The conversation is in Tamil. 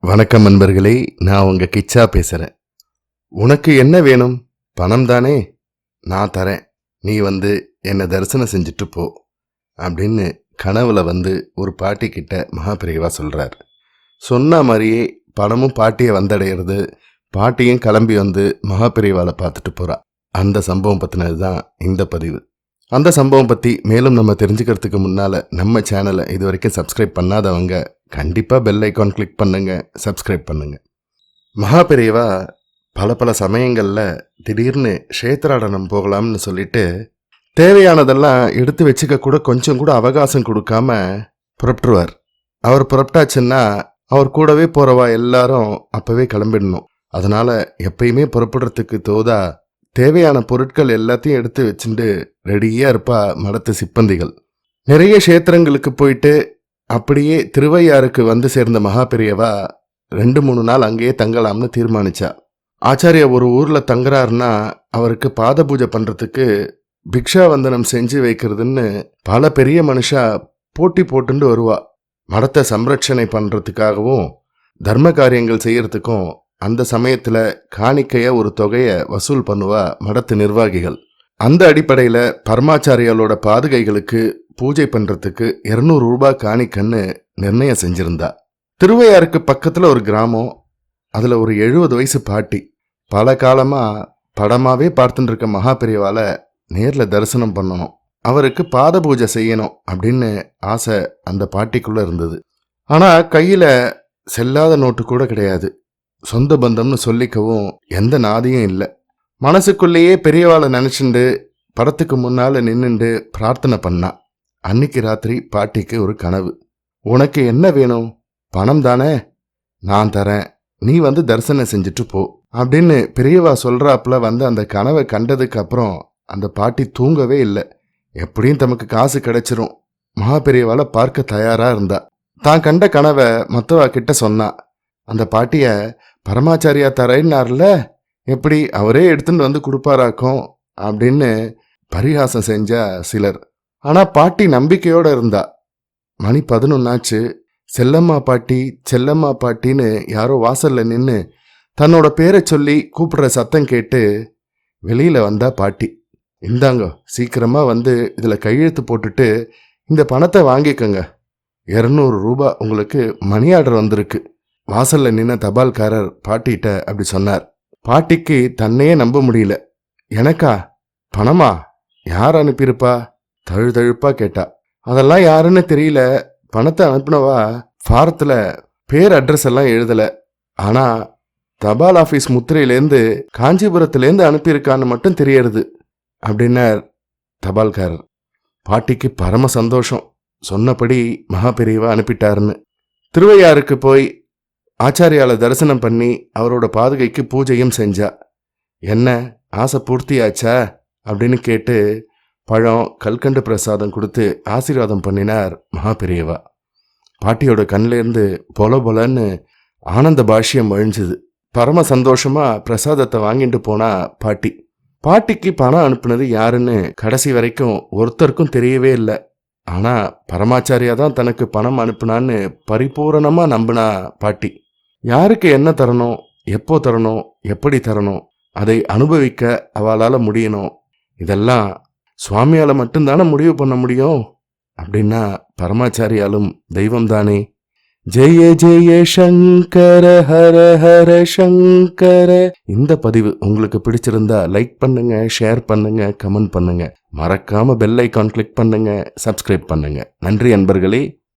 வணக்கம் நண்பர்களே, நான் உங்க கிச்சா பேசுறேன். உனக்கு என்ன வேணும்? பணம் தானே? நான் தரேன். நீ என்னை தரிசனம் செஞ்சுட்டு போ அப்படின்னு கனவுல ஒரு பாட்டி கிட்ட மகாபிரிவா சொல்றார். சொன்ன மாதிரியே பணமும் பாட்டியை வந்தடைகிறது. பாட்டியும் கிளம்பி மகாபிரிவால பார்த்துட்டு போறா. அந்த சம்பவம் பத்தினது தான் இந்த பதிவு. அந்த சம்பவம் பற்றி மேலும் நம்ம தெரிஞ்சுக்கிறதுக்கு முன்னால் நம்ம சேனலை இது வரைக்கும் சப்ஸ்கிரைப் பண்ணாதவங்க கண்டிப்பாக பெல் ஐக்கான் கிளிக் பண்ணுங்க, சப்ஸ்கிரைப் பண்ணுங்க. மகாபெரியவா பல சமயங்களில் திடீர்னு க்ஷேத்ராடனம் போகலாம்னு சொல்லிட்டு தேவையானதெல்லாம் எடுத்து வச்சுக்க கூட கொஞ்சம் கூட அவகாசம் கொடுக்காம புறப்பட்டுருவார். அவர் புறப்பட்டாச்சுன்னா அவர் கூடவே போகிறவா எல்லாரும் அப்போவே கிளம்பிடணும். அதனால் எப்பயுமே புறப்படுறதுக்கு தோதா தேவையான பொருட்கள் எல்லாத்தையும் எடுத்து வச்சுட்டு ரெடியாக இருப்பா மடத்து சிப்பந்திகள். நிறைய க்ஷேத்திரங்களுக்கு போயிட்டு அப்படியே திருவையாருக்கு சேர்ந்த மகாபெரியவா 2-3 நாள் அங்கேயே தங்கலாம்னு தீர்மானிச்சா. ஆச்சாரியா ஒரு ஊரில் தங்குறாருன்னா அவருக்கு பாத பூஜை பண்ணுறதுக்கு பிக்ஷா வந்தனம் செஞ்சு வைக்கிறதுன்னு பல பெரிய மனுஷா போட்டி போட்டுண்டு வருவா. மடத்தை சம்ரட்சணை பண்ணுறதுக்காகவும் தர்ம காரியங்கள் செய்யறதுக்கும் அந்த சமயத்தில் காணிக்கைய ஒரு தொகையை வசூல் பண்ணுவா மடத்து நிர்வாகிகள். அந்த அடிப்படையில் பரமாச்சாரியாலோட பாதுகைகளுக்கு பூஜை பண்ணுறதுக்கு 200 ரூபாய் காணிக்கன்னு நிர்ணயம் செஞ்சிருந்தா. திருவையாருக்கு பக்கத்தில் ஒரு கிராமம். அதில் ஒரு 70 வயசு பாட்டி. பல காலமாக படமாகவே பார்த்துட்டு இருக்க மகாபெரியவால நேரில் தரிசனம் பண்ணணும், அவருக்கு பாத பூஜை செய்யணும் அப்படின்னு ஆசை அந்த பாட்டிக்குள்ளே இருந்தது. ஆனால் கையில் செல்லாத நோட்டு கூட கிடையாது. சொந்த பந்தம்னு சொல்லிக்கவும் எந்த நாதியும் இல்லை. மனசுக்குள்ளேயே பெரியவாளை நினச்சிண்டு படத்துக்கு முன்னால் நின்றுண்டு பிரார்த்தனை பண்ணா. அன்னைக்கு ராத்திரி பாட்டிக்கு ஒரு கனவு. உனக்கு என்ன வேணும்? பணம் தானே? நான் தரேன். நீ தரிசனம் செஞ்சுட்டு போ அப்படின்னு பெரியவா சொல்றாப்புல அந்த கனவை கண்டதுக்கு அப்புறம் அந்த பாட்டி தூங்கவே இல்லை. எப்படியும் தமக்கு காசு கிடைச்சிரும், மகாபெரியவாளை பார்க்க தயாரா இருந்தா. தான் கண்ட கனவை மற்றவா கிட்ட சொன்னா. அந்த பாட்டிய பரமாச்சாரியா தரேன்னார்ல, எப்படி அவரே எடுத்துட்டு கொடுப்பாராக்கும் அப்படின்னு பரிகாசம் செஞ்சா சிலர். ஆனா பாட்டி நம்பிக்கையோட இருந்தா. மணி 11 ஆச்சு. செல்லம்மா பாட்டி செல்லம்மா பாட்டின்னு யாரோ வாசல்ல நின்று தன்னோட பேரை சொல்லி கூப்பிடுற சத்தம் கேட்டு வெளியில வந்தா பாட்டி. இந்தாங்க, சீக்கிரமா இதுல கையெழுத்து போட்டுட்டு இந்த பணத்தை வாங்கிக்கோங்க. 200 ரூபாய் உங்களுக்கு மணி ஆர்டர் வந்திருக்கு. வாசல்ல நின்ன தபால்காரர் பாட்டிகிட்ட அப்படி சொன்னார். பாட்டிக்கு தன்னையே நம்ப முடியல. எனக்கா பணமா? யார் அனுப்பியிருப்பா? தழுதழுப்பா கேட்டா. அதெல்லாம் யாருன்னு தெரியல. பணத்தை அனுப்பினவா ஃபாரத்தில் பேர் அட்ரஸ் எல்லாம் எழுதலை. ஆனால் தபால் ஆஃபீஸ் முத்திரையிலேருந்து காஞ்சிபுரத்துலேருந்து அனுப்பியிருக்கான்னு மட்டும் தெரியறது அப்படின்னார் தபால்காரர். பாட்டிக்கு பரம சந்தோஷம். சொன்னபடி மகாபெரியவா அனுப்பிட்டாருன்னு. திருவையாருக்கு போய் ஆச்சாரியால தரிசனம் பண்ணி அவரோட பாதுகைக்கு பூஜையும் செஞ்சா. என்ன ஆசை பூர்த்தியாச்சா அப்படின்னு கேட்டு பழம் கல்கண்டு பிரசாதம் கொடுத்து ஆசீர்வாதம் பண்ணினார் மகாபெரியவா. பாட்டியோட கண்ணிலேருந்து பொல பொலன்னு ஆனந்த பாஷ்யம் வழிஞ்சுது. பரம சந்தோஷமா பிரசாதத்தை வாங்கிட்டு போனா பாட்டி. பாட்டிக்கு பணம் அனுப்புனது யாருன்னு கடைசி வரைக்கும் ஒருத்தருக்கும் தெரியவே இல்லை. ஆனா பரமாச்சாரியா தான் தனக்கு பணம் அனுப்புனான்னு பரிபூரணமா நம்பினா பாட்டி. யாருக்கு என்ன தரணும், எப்போ தரணும், எப்படி தரணும், அதை அனுபவிக்க அவளால முடியணும். இதெல்லாம் சுவாமியால மட்டும்தானே முடிவு பண்ண முடியும். அப்படின்னா பரமாச்சாரியாலும் தெய்வம் தானே. ஜெய ஜெய சங்கர ஹர ஹர சங்கர. இந்த பதிவு உங்களுக்கு பிடிச்சிருந்தா லைக் பண்ணுங்க, ஷேர் பண்ணுங்க, கமெண்ட் பண்ணுங்க. மறக்காம பெல் ஐக்கான் கிளிக் பண்ணுங்க, சப்ஸ்கிரைப் பண்ணுங்க. நன்றி அன்பர்களே.